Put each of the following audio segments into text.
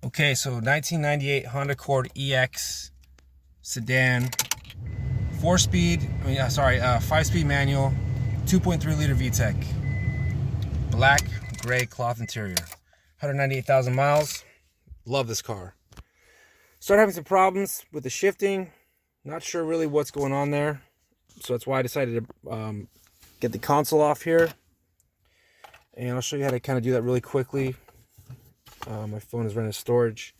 Okay, so 1998 Honda Accord EX sedan, 5-speed manual, 2.3 liter VTEC, black gray cloth interior, 198,000 miles. Love this car. Started having some problems with the shifting. Not sure really what's going on there, so that's why I decided to get the console off here, and I'll show you how to kind of do that really quickly. My phone is running storage.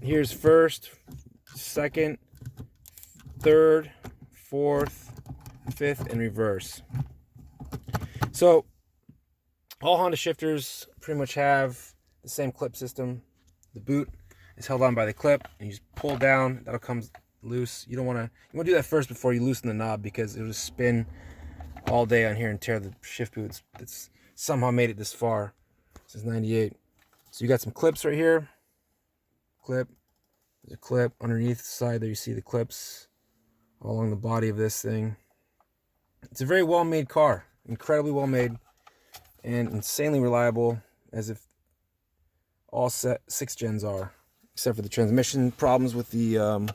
Here's first, second, third, fourth, fifth, and reverse. So all Honda shifters pretty much have the same clip system. The boot is held on by the clip, and you just pull down, that'll come loose. You want to do that first before you loosen the knob, because it'll just spin all day on here and tear the shift boot. It's somehow made it this far since '98. So you got some clips right here. Clip. There's a clip underneath the side there. You see the clips all along the body of this thing. It's a very well made car, incredibly well made, and insanely reliable, as if all 6 gens are, except for the transmission problems with the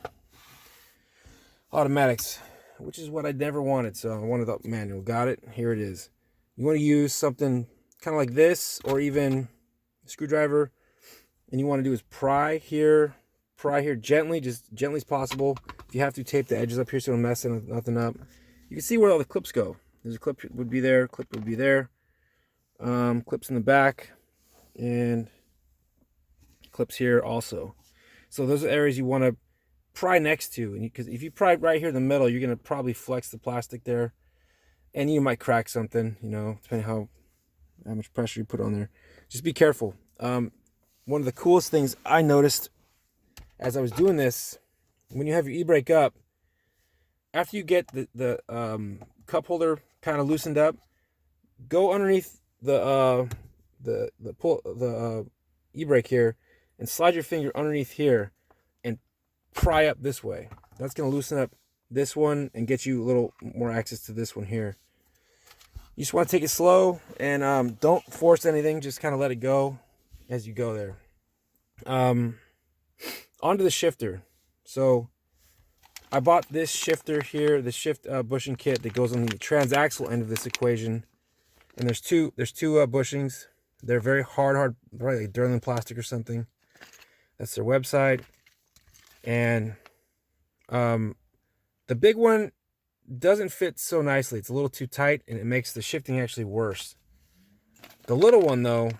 automatics, which is what I never wanted. So I wanted the manual. Got it. Here it is. You want to use something kind of like this, or even a screwdriver, and you want to do is pry here gently, just gently as possible. If you have to, tape the edges up here so don't mess nothing up. You can see where all the clips go. There's a clip would be there, clip would be there, clips in the back, and clips here also. So those are areas you want to pry next to, and because if you pry right here in the middle, you're going to probably flex the plastic there, and you might crack something, depending how much pressure you put on there. Just be careful. One of the coolest things I noticed as I was doing this, when you have your e-brake up, after you get the cup holder kind of loosened up, go underneath the e-brake here and slide your finger underneath here and pry up this way. That's going to loosen up this one and get you a little more access to this one here. You just want to take it slow, and don't force anything. Just kind of let it go as you go there. Onto the shifter. So I bought this shifter here, the shift bushing kit that goes on the transaxle end of this equation. And there's two bushings. They're very hard, probably like Durlin plastic or something. That's their website. And the big one doesn't fit so nicely. It's a little too tight, and it makes the shifting actually worse. The little one, though,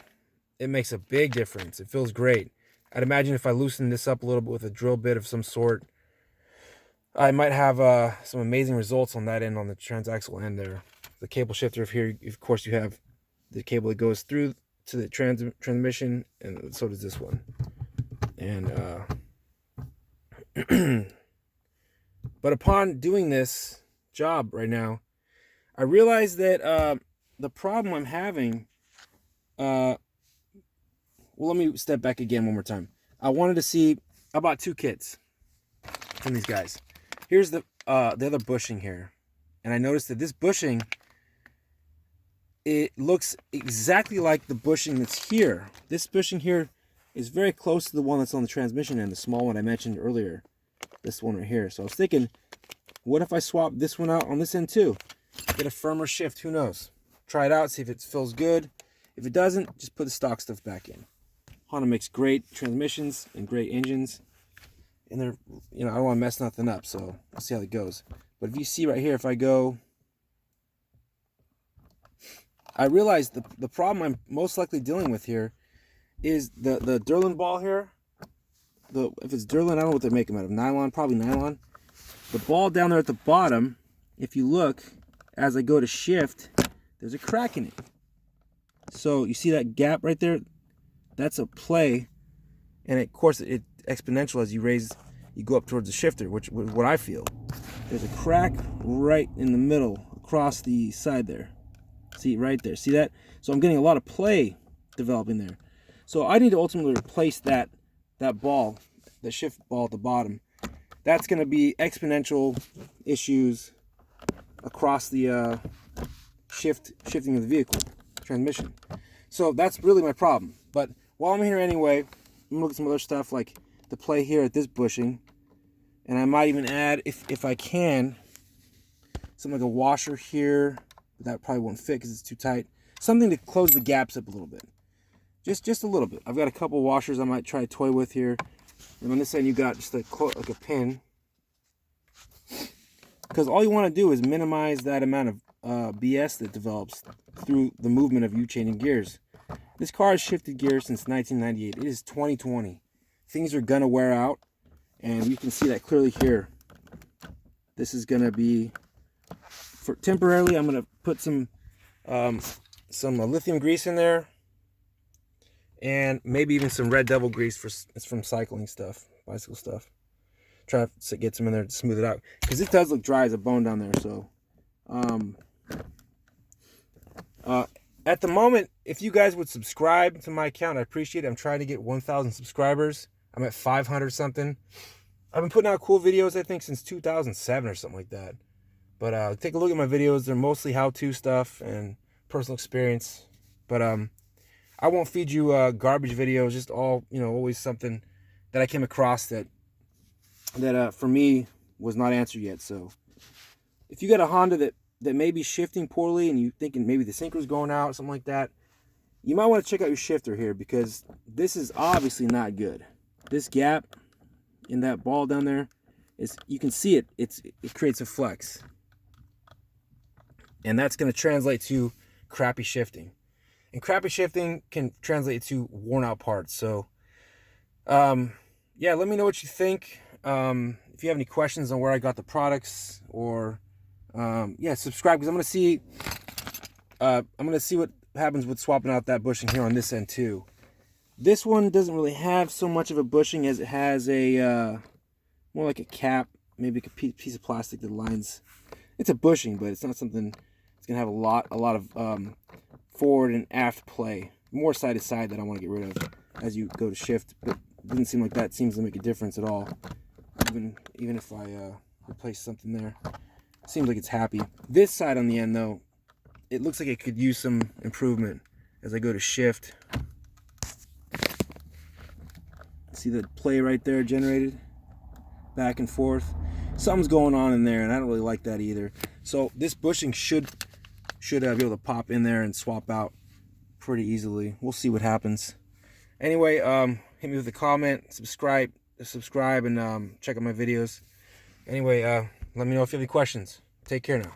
it makes a big difference. It feels great. I'd imagine if I loosen this up a little bit with a drill bit of some sort, I might have some amazing results on that end, on the transaxle end there. The cable shifter here, of course, you have the cable that goes through to the transmission, and so does this one. And but upon doing this job right now, I realized that the problem I'm having, well, let me step back again one more time. I wanted to see, I bought 2 kits from these guys. Here's the other bushing here, and I noticed that this bushing, it looks exactly like the bushing that's here. This bushing here is very close to the one that's on the transmission end, the small one I mentioned earlier. This one right here. So I was thinking, what if I swap this one out on this end too? Get a firmer shift, who knows? Try it out, see if it feels good. If it doesn't, just put the stock stuff back in. Honda makes great transmissions and great engines. And they're, I don't want to mess nothing up, so I'll see how it goes. But if you see right here, if I go, I realized the problem I'm most likely dealing with here is the Durlin ball here. If it's Durlin, I don't know what they make them out of. Nylon, probably nylon. The ball down there at the bottom, if you look, as I go to shift, there's a crack in it. So you see that gap right there? That's a play, and of course it's exponential as you go up towards the shifter, which what I feel. There's a crack right in the middle, across the side there. See, right there. See that? So I'm getting a lot of play developing there. So I need to ultimately replace that ball, the shift ball at the bottom. That's going to be exponential issues across the shifting of the vehicle transmission. So that's really my problem. But while I'm here anyway, I'm gonna look at some other stuff like the play here at this bushing, and I might even add, if I can, something like a washer here. But that probably won't fit because it's too tight. Something to close the gaps up a little bit, just a little bit. I've got a couple washers I might try to toy with here, and on this end you got just like a pin, because all you want to do is minimize that amount of BS that develops through the movement of you changing gears. This car has shifted gears since 1998. It is 2020. Things are gonna wear out, and you can see that clearly here. This is gonna be, for temporarily, I'm gonna put some lithium grease in there, and maybe even some Red Devil grease it's from cycling stuff, bicycle stuff. Try to get some in there to smooth it out, because it does look dry as a bone down there. So at the moment, if you guys would subscribe to my account, I appreciate it. I'm trying to get 1,000 subscribers. I'm at 500 something. I've been putting out cool videos, I think, since 2007 or something like that. But take a look at my videos. They're mostly how-to stuff and personal experience. But I won't feed you garbage videos, just all, always something that I came across that for me was not answered yet. So if you got a Honda that may be shifting poorly and you thinking maybe the sinker's going out, something like that, you might want to check out your shifter here, because this is obviously not good. This gap in that ball down there, you can see it. It creates a flex, and that's going to translate to crappy shifting, and crappy shifting can translate to worn out parts. So yeah, let me know what you think. If you have any questions on where I got the products, or yeah, subscribe, because I'm gonna see what happens with swapping out that bushing here on this end too. This one doesn't really have so much of a bushing as it has a more like a cap, maybe a piece of plastic that lines. It's a bushing, but it's not something. It's gonna have a lot of forward and aft play, more side to side, that I want to get rid of as you go to shift. But it doesn't seem like that seems to make a difference at all. Even if I replace something there, it seems like it's happy. This side on the end though, it looks like it could use some improvement as I go to shift. See the play right there generated back and forth. Something's going on in there, and I don't really like that either. So this bushing should be able to pop in there and swap out pretty easily. We'll see what happens. Anyway, hit me with a comment, subscribe, and check out my videos. Anyway, let me know if you have any questions. Take care now.